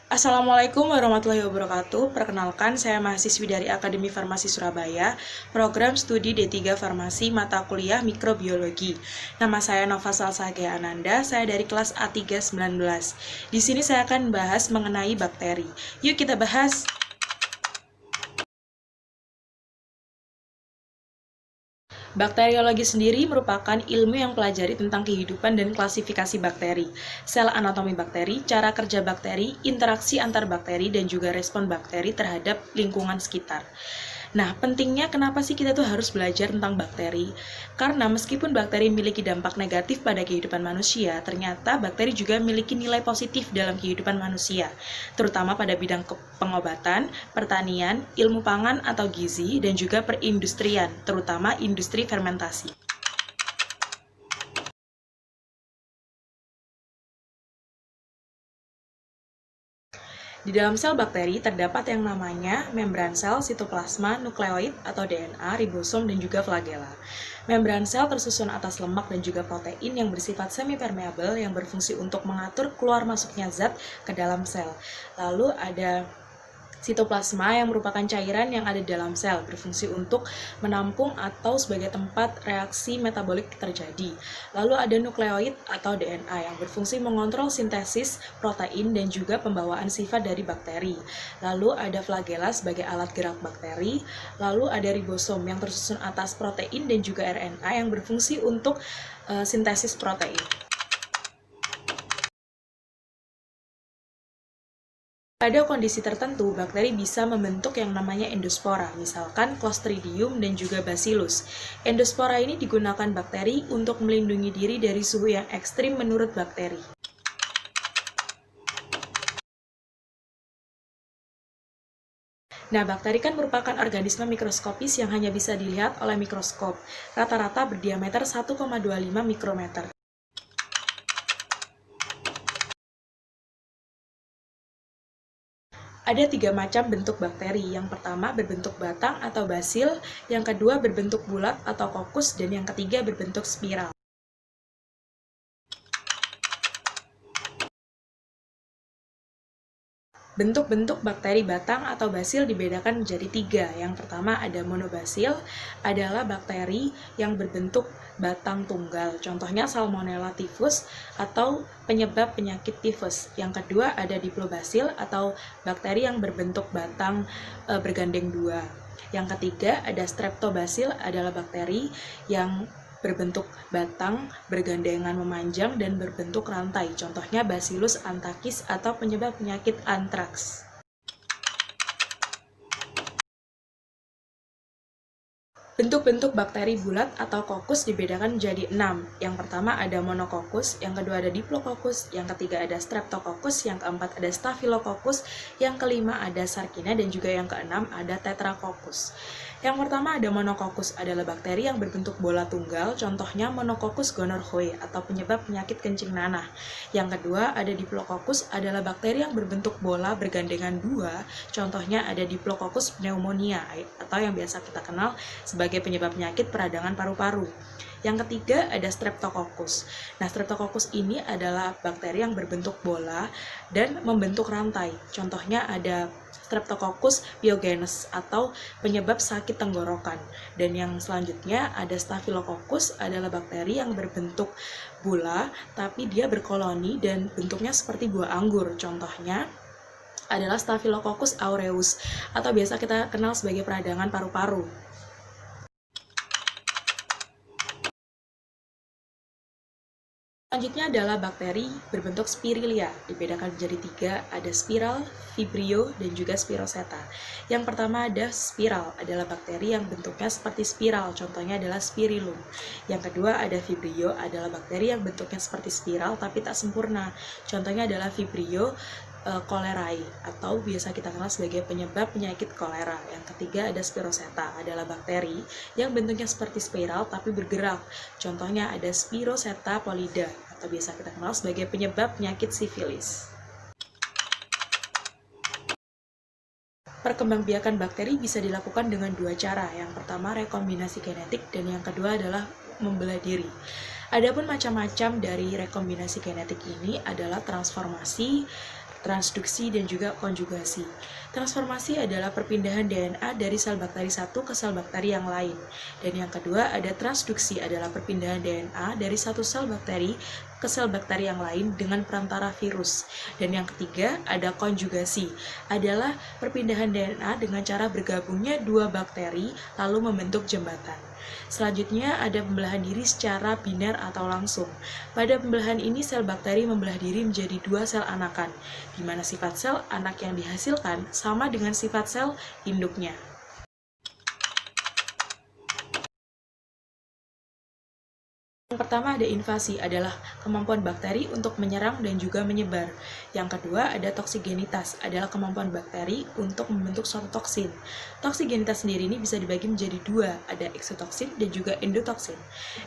Assalamualaikum warahmatullahi wabarakatuh. Perkenalkan, saya mahasiswi dari Akademi Farmasi Surabaya, program studi D3 Farmasi mata kuliah Mikrobiologi. Nama saya Nova Salsagea Ananda, saya dari kelas A319. Di sini saya akan bahas mengenai bakteri. Yuk kita bahas. Bakteriologi sendiri merupakan ilmu yang pelajari tentang kehidupan dan klasifikasi bakteri, sel anatomi bakteri, cara kerja bakteri, interaksi antar bakteri, dan juga respon bakteri terhadap lingkungan sekitar. Nah, pentingnya kenapa sih kita tuh harus belajar tentang bakteri? Karena meskipun bakteri memiliki dampak negatif pada kehidupan manusia, ternyata bakteri juga memiliki nilai positif dalam kehidupan manusia, terutama pada bidang pengobatan, pertanian, ilmu pangan atau gizi, dan juga perindustrian, terutama industri fermentasi. Di dalam sel bakteri terdapat yang namanya membran sel, sitoplasma, nukleoid atau DNA, ribosom, dan juga flagela. Membran sel tersusun atas lemak dan juga protein yang bersifat semi-permeabel yang berfungsi untuk mengatur keluar masuknya zat ke dalam sel. Lalu ada sitoplasma yang merupakan cairan yang ada di dalam sel, berfungsi untuk menampung atau sebagai tempat reaksi metabolik terjadi. Lalu ada nukleoid atau DNA yang berfungsi mengontrol sintesis protein dan juga pembawaan sifat dari bakteri. Lalu ada flagela sebagai alat gerak bakteri. Lalu ada ribosom yang tersusun atas protein dan juga RNA yang berfungsi untuk sintesis protein. Pada kondisi tertentu, bakteri bisa membentuk yang namanya endospora, misalkan Clostridium dan juga Bacillus. Endospora ini digunakan bakteri untuk melindungi diri dari suhu yang ekstrim menurut bakteri. Nah, bakteri kan merupakan organisme mikroskopis yang hanya bisa dilihat oleh mikroskop, rata-rata berdiameter 1,25 mikrometer. Ada 3 macam bentuk bakteri. Yang pertama berbentuk batang atau basil, yang kedua berbentuk bulat atau kokus, dan yang ketiga berbentuk spiral. Bentuk-bentuk bakteri batang atau basil dibedakan menjadi 3. Yang pertama ada monobasil, adalah bakteri yang berbentuk batang tunggal. Contohnya Salmonella typhus atau penyebab penyakit tifus. Yang kedua ada diplobasil atau bakteri yang berbentuk batang bergandeng 2. Yang ketiga ada streptobasil, adalah bakteri yang berbentuk batang, bergandengan memanjang, dan berbentuk rantai. Contohnya Bacillus anthracis atau penyebab penyakit antraks. Bentuk-bentuk bakteri bulat atau kokus dibedakan menjadi 6. Yang pertama ada monokokus, yang kedua ada diplococcus, yang ketiga ada streptococcus, yang keempat ada staphylococcus, yang kelima ada sarkina, dan juga yang keenam ada tetracoccus. Yang pertama ada monokokus, adalah bakteri yang berbentuk bola tunggal, contohnya Monococcus gonorrhoeae atau penyebab penyakit kencing nanah. Yang kedua ada diplococcus, adalah bakteri yang berbentuk bola bergandengan 2, contohnya ada Diplococcus pneumonia atau yang biasa kita kenal sebagai penyebab penyakit peradangan paru-paru. Yang ketiga ada Streptococcus. Nah, Streptococcus ini adalah bakteri yang berbentuk bola dan membentuk rantai. Contohnya ada Streptococcus pyogenes atau penyebab sakit tenggorokan. Dan yang selanjutnya ada Staphylococcus, adalah bakteri yang berbentuk bola tapi dia berkoloni dan bentuknya seperti buah anggur. Contohnya adalah Staphylococcus aureus atau biasa kita kenal sebagai peradangan paru-paru. Selanjutnya adalah bakteri berbentuk spirilia, dibedakan menjadi 3, ada spiral, vibrio, dan juga spiroseta. Yang pertama ada spiral, adalah bakteri yang bentuknya seperti spiral, contohnya adalah spirillum. Yang kedua ada vibrio, adalah bakteri yang bentuknya seperti spiral tapi tak sempurna, contohnya adalah vibrio cholerae atau biasa kita kenal sebagai penyebab penyakit kolera. Yang ketiga ada spiroseta, adalah bakteri yang bentuknya seperti spiral tapi bergerak. Contohnya ada Spiroseta pollida atau biasa kita kenal sebagai penyebab penyakit sifilis. Perkembangbiakan bakteri bisa dilakukan dengan 2 cara. Yang pertama rekombinasi genetik dan yang kedua adalah membelah diri. Adapun macam-macam dari rekombinasi genetik ini adalah transformasi, transduksi, dan juga konjugasi. Transformasi adalah perpindahan DNA dari sel bakteri satu ke sel bakteri yang lain. Dan yang kedua ada transduksi, adalah perpindahan DNA dari satu sel bakteri ke sel bakteri yang lain dengan perantara virus. Dan yang ketiga ada konjugasi, adalah perpindahan DNA dengan cara bergabungnya dua bakteri lalu membentuk jembatan. Selanjutnya ada pembelahan diri secara biner atau langsung. Pada pembelahan ini sel bakteri membelah diri menjadi dua sel anakan, di mana sifat sel anak yang dihasilkan sama dengan sifat sel induknya. Yang pertama ada invasi, adalah kemampuan bakteri untuk menyerang dan juga menyebar. Yang kedua ada toksigenitas, adalah kemampuan bakteri untuk membentuk suatu toksin. Toksigenitas sendiri ini bisa dibagi menjadi dua, ada eksotoksin dan juga endotoksin.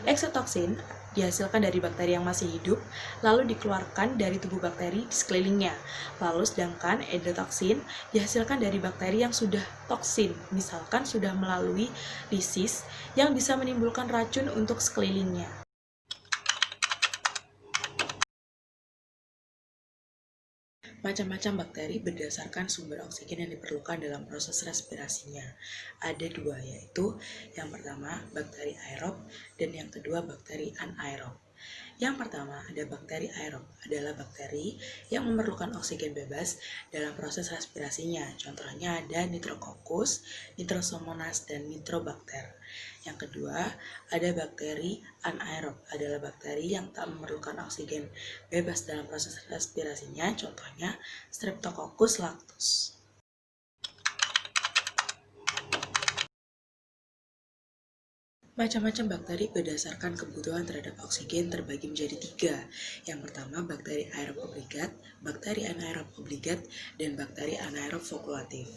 Eksotoksin dihasilkan dari bakteri yang masih hidup, lalu dikeluarkan dari tubuh bakteri di sekelilingnya. Lalu sedangkan endotoksin dihasilkan dari bakteri yang sudah toksin, misalkan sudah melalui lisis yang bisa menimbulkan racun untuk sekelilingnya. Macam-macam bakteri berdasarkan sumber oksigen yang diperlukan dalam proses respirasinya. Ada dua, yaitu yang pertama bakteri aerob dan yang kedua bakteri anaerob. Yang pertama ada bakteri aerob, adalah bakteri yang memerlukan oksigen bebas dalam proses respirasinya. Contohnya ada Nitrococcus, Nitrosomonas, dan Nitrobacter. Yang kedua ada bakteri anaerob, adalah bakteri yang tak memerlukan oksigen bebas dalam proses respirasinya. Contohnya Streptococcus lactus. Macam-macam bakteri berdasarkan kebutuhan terhadap oksigen terbagi menjadi tiga. Yang pertama bakteri aerob obligat, bakteri anaerob obligat, dan bakteri anaerob fokulatif.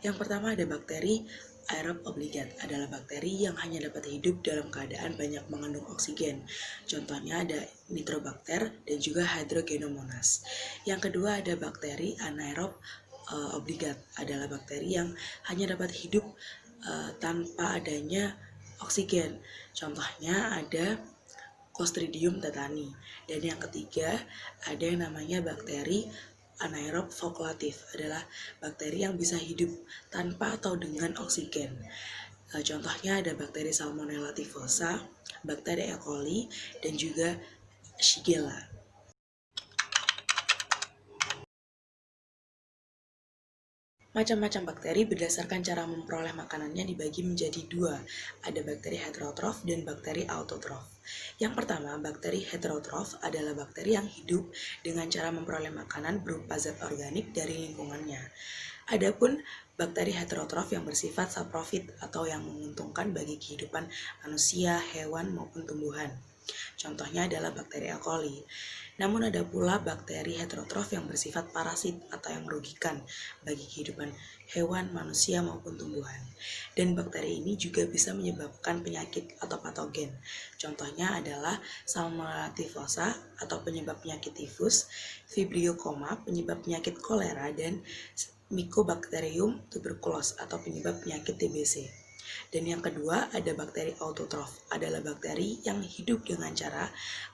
Yang pertama ada bakteri aerob obligat, adalah bakteri yang hanya dapat hidup dalam keadaan banyak mengandung oksigen. Contohnya ada Nitrobacter dan juga Hydrogenomonas. Yang kedua ada bakteri anaerob obligat, adalah bakteri yang hanya dapat hidup tanpa adanya oksigen. Contohnya ada Clostridium tetani. Dan yang ketiga ada yang namanya bakteri anaerob fokulatif, adalah bakteri yang bisa hidup tanpa atau dengan oksigen. Contohnya ada bakteri Salmonella typhosa, bakteri E. coli, dan juga Shigella. Macam-macam bakteri berdasarkan cara memperoleh makanannya dibagi menjadi dua, ada bakteri heterotrof dan bakteri autotrof. Yang pertama, bakteri heterotrof adalah bakteri yang hidup dengan cara memperoleh makanan berupa zat organik dari lingkungannya. Adapun bakteri heterotrof yang bersifat saprofit atau yang menguntungkan bagi kehidupan manusia, hewan, maupun tumbuhan. Contohnya adalah bakteri E. coli. Namun ada pula bakteri heterotrof yang bersifat parasit atau yang merugikan bagi kehidupan hewan, manusia, maupun tumbuhan. Dan bakteri ini juga bisa menyebabkan penyakit atau patogen. Contohnya adalah Salmonella typhosa atau penyebab penyakit tifus, Vibrio coma penyebab penyakit kolera, dan Mycobacterium tuberculosis atau penyebab penyakit TBC. Dan yang kedua ada bakteri autotrof, adalah bakteri yang hidup dengan cara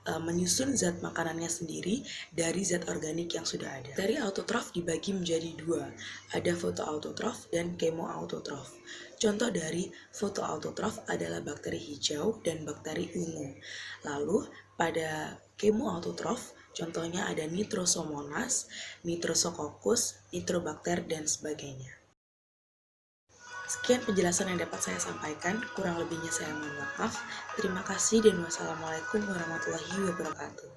menyusun zat makanannya sendiri dari zat organik yang sudah ada. Bakteri autotrof dibagi menjadi dua, ada fotoautotrof dan kemoautotrof. Contoh dari fotoautotrof adalah bakteri hijau dan bakteri ungu. Lalu pada kemoautotrof contohnya ada Nitrosomonas, Nitrosococcus, Nitrobacter, dan sebagainya. Sekian penjelasan yang dapat saya sampaikan, kurang lebihnya saya mohon maaf. Terima kasih dan wassalamualaikum warahmatullahi wabarakatuh.